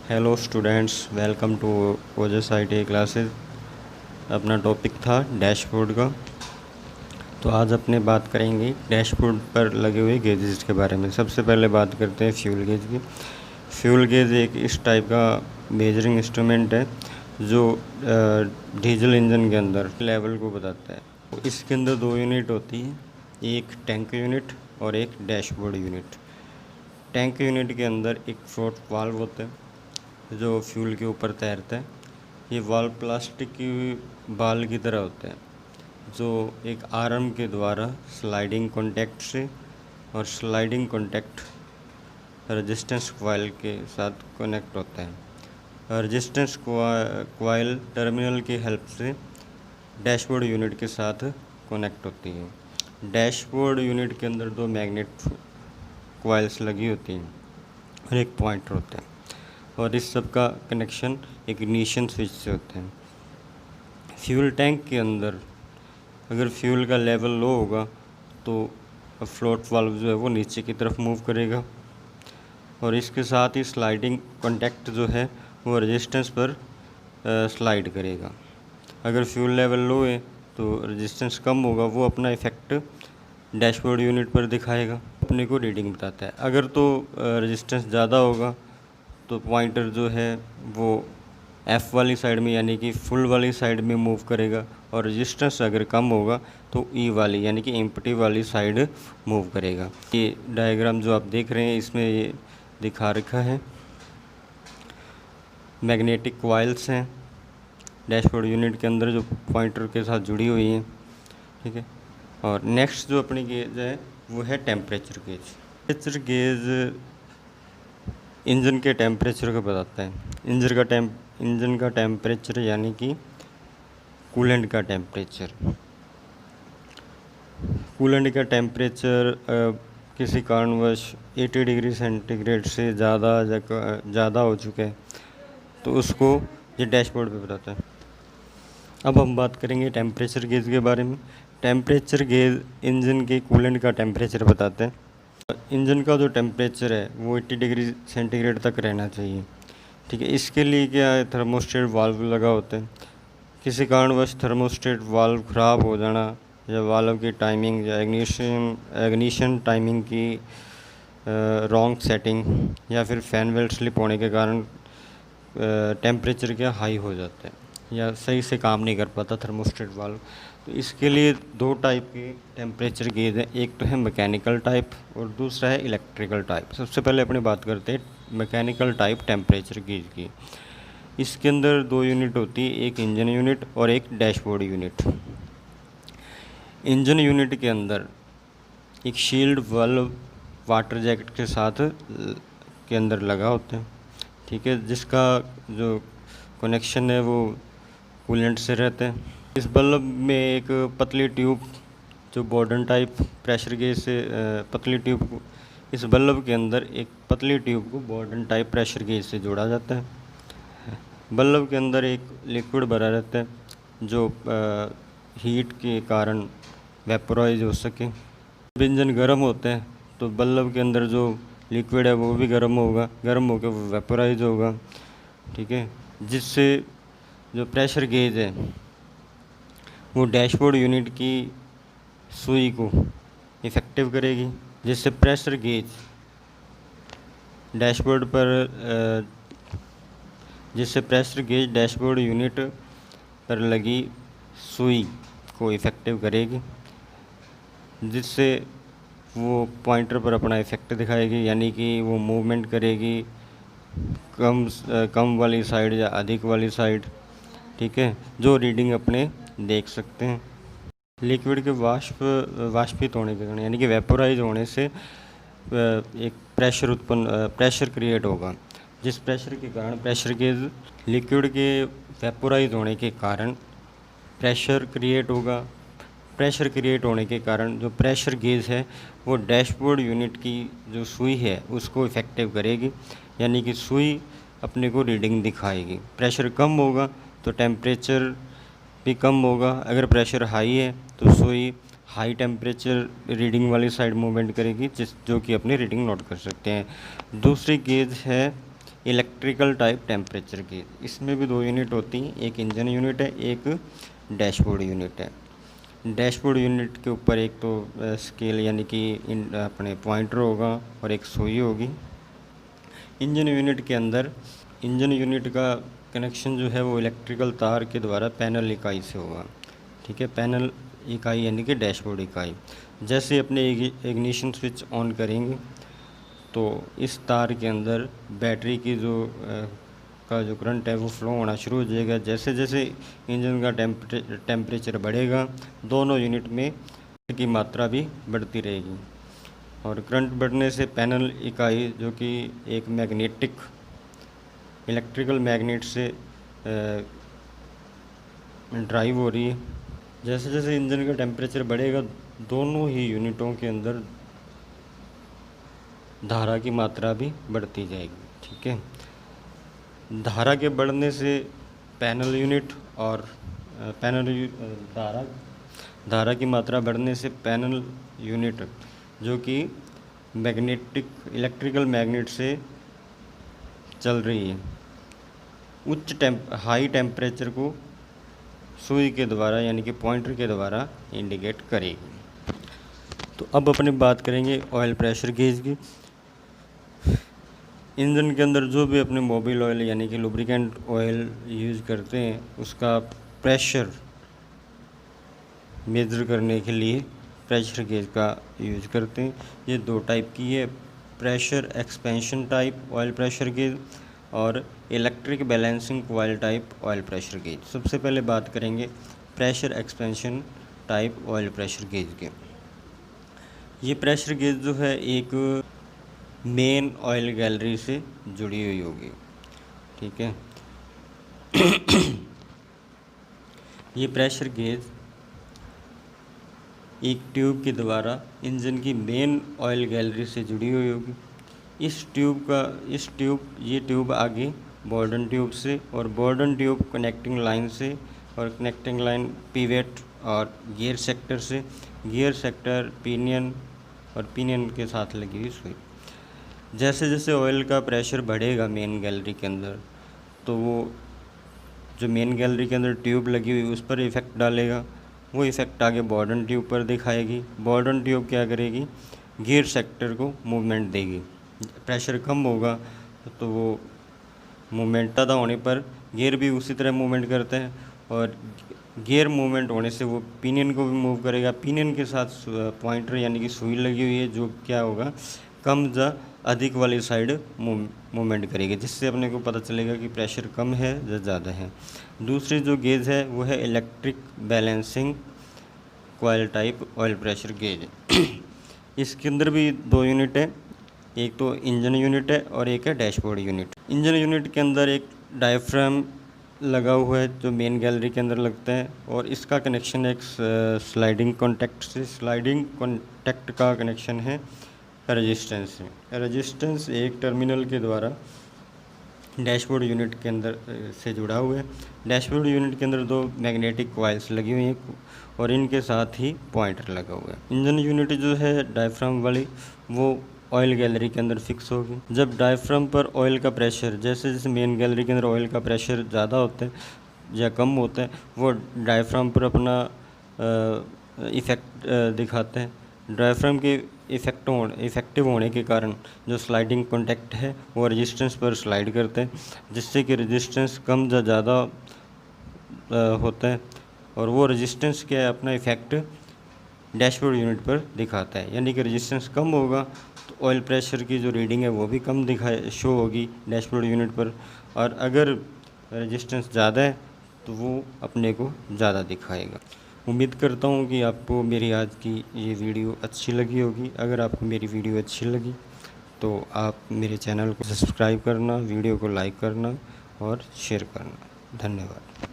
Hello students, welcome to Ojas I classes. अपना topic था dashboard का। तो आज अपने बात करेंगे डैशबोर्ड पर लगे हुए गेजेस के बारे में। सबसे पहले बात करते हैं फ्यूल गेज की। फ्यूल गेज एक इस टाइप का मेजरिंग इंस्ट्रूमेंट है जो डीजल इंजन के अंदर लेवल को बताता है। तो इसके अंदर दो यूनिट होती हैं, एक टैंक यूनिट और एक डैशबोर्ड यूनिट। टैंक यूनिट के अंदर एक फ्लोट वाल्व होता है जो फ्यूल के ऊपर तैरता है। ये वाल्व प्लास्टिक की बाल की तरह होता है जो एक आर्म के द्वारा स्लाइडिंग कॉन्टैक्ट से और स्लाइडिंग कॉन्टैक्ट रेजिस्टेंस कॉइल के साथ कनेक्ट होता है। रेजिस्टेंस कॉइल टर्मिनल की हेल्प से डैशबोर्ड यूनिट के साथ कनेक्ट होती है। डैशबोर्ड यूनिट के अंदर दो मैग्नेट कॉइल्स लगी होती हैं और एक पॉइंटर होता है, और इस सब का कनेक्शन इग्निशन स्विच से होता है। फ्यूल टैंक के अंदर अगर फ्यूल का लेवल लो होगा तो फ्लोट वाल्व जो है वो नीचे की तरफ मूव करेगा, और इसके साथ ही स्लाइडिंग कॉन्टैक्ट जो है वो रेजिस्टेंस पर स्लाइड करेगा। अगर फ्यूल लेवल लो है तो रेजिस्टेंस कम होगा, वो अपना इफेक्ट डैशबोर्ड यूनिट पर दिखाएगा, अपने को रीडिंग बताता है। अगर तो रेजिस्टेंस ज़्यादा होगा तो पॉइंटर जो है वो एफ़ वाली साइड में यानी कि फुल वाली साइड में मूव करेगा, और रेजिस्टेंस अगर कम होगा तो ई वाली यानी कि एम्प्टी वाली साइड मूव करेगा। ये डायग्राम जो आप देख रहे हैं इसमें ये दिखा रखा है। मैग्नेटिक कॉइल्स हैं डैशबोर्ड यूनिट के अंदर जो पॉइंटर के साथ जुड़ी हुई हैं, ठीक है। और नेक्स्ट जो अपनी गेज है वो है temperature gauge. Temperature gauge engine के टेम्परेचर को बताता है। इंजन का टेम्परेचर यानी कि कूलेंट का टेम्परेचर। कूलेंट का टेम्परेचर किसी कारणवश 80 डिग्री सेंटीग्रेड से ज़्यादा हो चुका है तो उसको ये डैशबोर्ड पे बताता है। अब हम बात करेंगे टेम्परेचर गेज के बारे में। टेम्परेचर गेज इंजन के कूलेंट का टेम्परेचर बताते हैं। इंजन का जो टेम्परेचर है वो 80 डिग्री सेंटीग्रेड तक रहना चाहिए, ठीक है। इसके लिए क्या है, थर्मोस्टेट वाल्व लगा होता है। किसी कारणवश थर्मोस्टेट वाल्व ख़राब हो जाना या वाल्व की टाइमिंग या एग्निशन टाइमिंग की रॉन्ग सेटिंग या फिर फैन बेल्ट स्लिप होने के कारण टेम्परेचर क्या हाई हो जाता है या सही से काम नहीं कर पाता थर्मोस्टेट वाल्व। तो इसके लिए दो टाइप के टेम्परेचर गेज है, एक तो है मैकेनिकल टाइप और दूसरा है इलेक्ट्रिकल टाइप। सबसे पहले अपने बात करते हैं मैकेनिकल टाइप टेम्परेचर गेज की। इसके अंदर दो यूनिट होती है, एक इंजन यूनिट और एक डैशबोर्ड यूनिट। इंजन यूनिट के अंदर एक शील्ड वाल्व वाटर जैकेट के साथ के अंदर लगा होता है, ठीक है, जिसका जो कनेक्शन है वो कूलेंट से रहता है। इस बल्ब में एक पतली ट्यूब जो बॉर्डन टाइप प्रेशर गेज से पतली ट्यूब, इस बल्ब के अंदर एक पतली ट्यूब को बॉर्डन टाइप प्रेशर गेज से जोड़ा जाता है। बल्ब के अंदर एक लिक्विड भरा रहता है जो हीट के कारण वेपोराइज हो सके। जब इंजन गर्म होता है तो बल्ब के अंदर जो लिक्विड है वो भी गर्म होकर वो वेपोराइज होगा, ठीक है, जिससे जो प्रेशर गेज है वो डैशबोर्ड यूनिट की सुई को इफ़ेक्टिव करेगी, जिससे प्रेशर गेज डैशबोर्ड यूनिट पर लगी सुई को इफ़ेक्टिव करेगी, जिससे वो पॉइंटर पर अपना इफ़ेक्ट दिखाएगी, यानी कि वो मूवमेंट करेगी कम वाली साइड या अधिक वाली साइड, ठीक है, जो रीडिंग अपने देख सकते हैं। लिक्विड के वाष्पित होने के कारण यानी कि वेपोराइज होने से एक प्रेशर क्रिएट होगा, जिस प्रेशर के कारण प्रेशर गेज लिक्विड के वेपोराइज होने के कारण प्रेशर क्रिएट होगा। प्रेशर क्रिएट होने के कारण जो प्रेशर गेज है वो डैशबोर्ड यूनिट की जो सुई है उसको इफ़ेक्टिव करेगी, यानी कि सुई अपने को रीडिंग दिखाएगी। प्रेशर कम होगा तो टेम्परेचर भी कम होगा। अगर प्रेशर हाई है तो सुई हाई टेम्परेचर रीडिंग वाली साइड मूवमेंट करेगी, जो कि अपनी रीडिंग नोट कर सकते हैं। दूसरी गेज है इलेक्ट्रिकल टाइप टेम्परेचर गेज। इसमें भी 2 यूनिट होती हैं, एक इंजन यूनिट है, एक डैशबोर्ड यूनिट है। डैशबोर्ड यूनिट के ऊपर एक तो स्केल यानी कि अपने पॉइंटर होगा और एक सुई होगी। इंजन यूनिट के अंदर इंजन यूनिट का कनेक्शन जो है वो इलेक्ट्रिकल तार के द्वारा पैनल इकाई से होगा। ठीक है, पैनल इकाई यानी कि डैशबोर्ड इकाई। जैसे अपने इग्निशन स्विच ऑन करेंगे तो इस तार के अंदर बैटरी की का जो करंट है वो फ्लो होना शुरू हो जाएगा। जैसे जैसे इंजन का टेम्परेचर बढ़ेगा, दोनों यूनिट में की मात्रा भी बढ़ती रहेगी। और करंट बढ़ने से पैनल इकाई जो कि एक मैग्नेटिक इलेक्ट्रिकल मैग्नेट से ड्राइव हो रही है, जैसे जैसे इंजन का टेम्परेचर बढ़ेगा दोनों ही यूनिटों के अंदर धारा की मात्रा भी बढ़ती जाएगी। ठीक है, धारा के बढ़ने से पैनल यूनिट और धारा की मात्रा बढ़ने से पैनल यूनिट जो कि मैग्नेटिक इलेक्ट्रिकल मैग्नेट से चल रही है हाई टेम्परेचर को सुई के द्वारा यानी कि पॉइंटर के द्वारा इंडिकेट करेगी। तो अब अपने बात करेंगे ऑयल प्रेशर गेज की। इंजन के अंदर जो भी अपने मोबिल ऑयल यानी कि लुब्रिकेंट ऑयल यूज़ करते हैं उसका प्रेशर मेज़र करने के लिए प्रेशर गेज का यूज़ करते हैं। ये 2 टाइप की है, pressure expansion type oil pressure gauge और electric balancing coil type oil pressure gauge. सबसे पहले बात करेंगे pressure expansion type oil pressure gauge के। ये प्रेशर गेज जो है एक मेन ऑयल गैलरी से जुड़ी हुई होगी। ठीक है, ये प्रेशर गेज एक ट्यूब के द्वारा इंजन की मेन ऑयल गैलरी से जुड़ी हुई होगी। ये ट्यूब आगे बोर्डन ट्यूब से और बोर्डन ट्यूब कनेक्टिंग लाइन से और कनेक्टिंग लाइन पिवेट और गियर सेक्टर से, गियर सेक्टर पिनियन और पिनियन के साथ लगी हुई सुई। जैसे जैसे ऑयल का प्रेशर बढ़ेगा मेन गैलरी के अंदर तो वो जो मेन गैलरी के अंदर ट्यूब लगी हुई उस पर इफ़ेक्ट डालेगा। वो इफ़ेक्ट आगे बॉर्डन ट्यूब पर दिखाएगी। बॉर्डन ट्यूब क्या करेगी, गियर सेक्टर को मूवमेंट देगी। प्रेशर कम होगा तो वो मूवमेंट ज़्यादा होने पर गियर भी उसी तरह मूवमेंट करते हैं और गियर मूवमेंट होने से वो पिनियन को भी मूव करेगा। पिनियन के साथ पॉइंटर यानी कि सुई लगी हुई है जो क्या होगा कम या अधिक वाली साइड मूवमेंट करेगी, जिससे अपने को पता चलेगा कि प्रेशर कम है या ज़्यादा है। दूसरी जो गेज है वो है electric balancing coil type oil pressure gauge. इसके अंदर भी 2 यूनिट है, एक तो इंजन यूनिट है और एक है डैशबोर्ड यूनिट। इंजन यूनिट के अंदर एक डायफ्राम लगा हुआ है जो मेन गैलरी के अंदर लगता है और इसका कनेक्शन एक स्लाइडिंग कॉन्टैक्ट से, स्लाइडिंग कॉन्टैक्ट का कनेक्शन है रेजिस्टेंस से। रेजिस्टेंस एक टर्मिनल के द्वारा डैशबोर्ड यूनिट के अंदर से जुड़ा हुआ है। डैशबोर्ड यूनिट के अंदर 2 मैग्नेटिक कॉइल्स लगी हुई हैं और इनके साथ ही पॉइंटर लगा हुआ है। इंजन यूनिट जो है डायफ्राम वाली वो ऑयल गैलरी के अंदर फिक्स होगी। जब डायफ्राम पर ऑयल का प्रेशर जैसे जैसे मेन गैलरी के अंदर ऑयल का प्रेशर ज़्यादा होता है या कम होता है वो डायफ्राम पर अपना इफ़ेक्ट दिखाते हैं। डायफ्राम के इफ़ेक्टिव होने के कारण जो स्लाइडिंग कॉन्टैक्ट है वो रेजिस्टेंस पर स्लाइड करते हैं, जिससे कि रेजिस्टेंस कम या ज़्यादा होता है और वो रेजिस्टेंस क्या अपना इफ़ेक्ट डैशबोर्ड यूनिट पर दिखाता है। यानी कि रेजिस्टेंस कम होगा तो ऑयल प्रेशर की जो रीडिंग है वो भी कम शो होगी डैशबोर्ड यूनिट पर, और अगर रेजिस्टेंस ज़्यादा है तो वो अपने को ज़्यादा दिखाएगा। उम्मीद करता हूँ कि आपको मेरी आज की ये वीडियो अच्छी लगी होगी। अगर आपको मेरी वीडियो अच्छी लगी तो आप मेरे चैनल को सब्सक्राइब करना, वीडियो को लाइक करना और शेयर करना। धन्यवाद।